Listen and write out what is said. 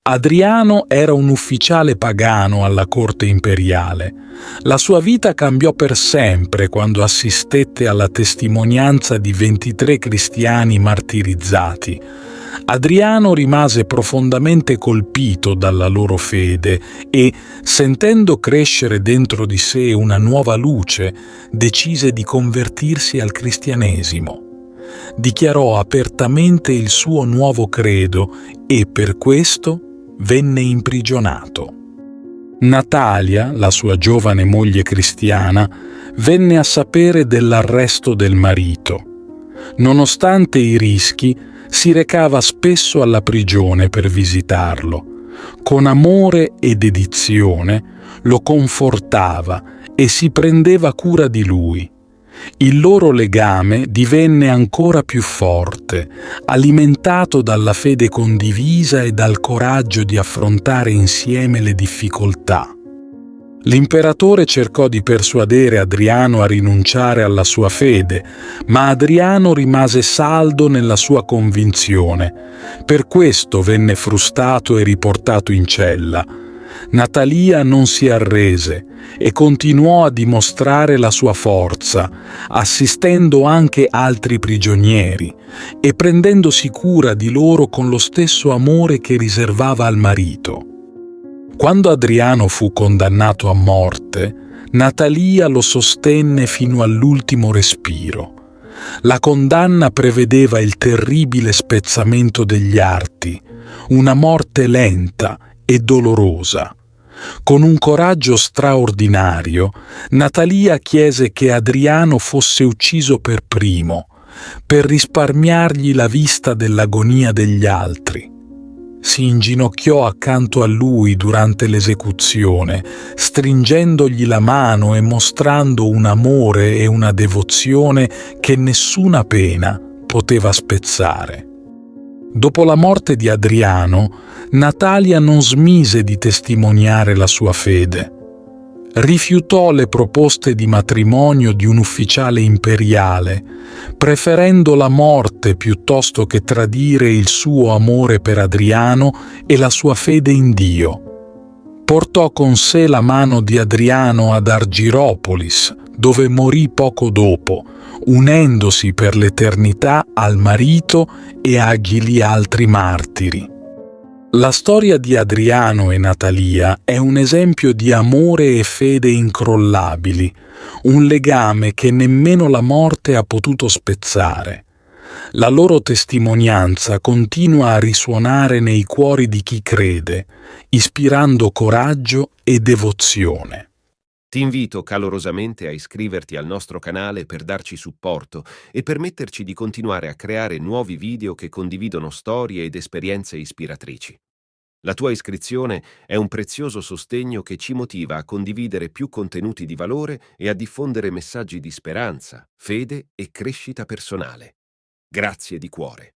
Adriano era un ufficiale pagano alla corte imperiale. La sua vita cambiò per sempre quando assistette alla testimonianza di 23 cristiani martirizzati. Adriano rimase profondamente colpito dalla loro fede e, sentendo crescere dentro di sé una nuova luce, decise di convertirsi al cristianesimo. Dichiarò apertamente il suo nuovo credo e per questo venne imprigionato. Natalia, la sua giovane moglie cristiana, venne a sapere dell'arresto del marito. Nonostante i rischi, si recava spesso alla prigione per visitarlo. Con amore e dedizione lo confortava e si prendeva cura di lui. Il loro legame divenne ancora più forte, alimentato dalla fede condivisa e dal coraggio di affrontare insieme le difficoltà. L'imperatore cercò di persuadere Adriano a rinunciare alla sua fede, ma Adriano rimase saldo nella sua convinzione. Per questo venne frustato e riportato in cella. Natalia non si arrese e continuò a dimostrare la sua forza, assistendo anche altri prigionieri e prendendosi cura di loro con lo stesso amore che riservava al marito. Quando Adriano fu condannato a morte, Natalia lo sostenne fino all'ultimo respiro. La condanna prevedeva il terribile spezzamento degli arti, una morte lenta e dolorosa. Con un coraggio straordinario, Natalia chiese che Adriano fosse ucciso per primo, per risparmiargli la vista dell'agonia degli altri. Si inginocchiò accanto a lui durante l'esecuzione, stringendogli la mano e mostrando un amore e una devozione che nessuna pena poteva spezzare. Dopo la morte di Adriano, Natalia non smise di testimoniare la sua fede. Rifiutò le proposte di matrimonio di un ufficiale imperiale, preferendo la morte piuttosto che tradire il suo amore per Adriano e la sua fede in Dio. Portò con sé la mano di Adriano ad Argiropolis, dove morì poco dopo, unendosi per l'eternità al marito e agli altri martiri. La storia di Adriano e Natalia è un esempio di amore e fede incrollabili, un legame che nemmeno la morte ha potuto spezzare. La loro testimonianza continua a risuonare nei cuori di chi crede, ispirando coraggio e devozione. Ti invito calorosamente a iscriverti al nostro canale per darci supporto e permetterci di continuare a creare nuovi video che condividono storie ed esperienze ispiratrici. La tua iscrizione è un prezioso sostegno che ci motiva a condividere più contenuti di valore e a diffondere messaggi di speranza, fede e crescita personale. Grazie di cuore.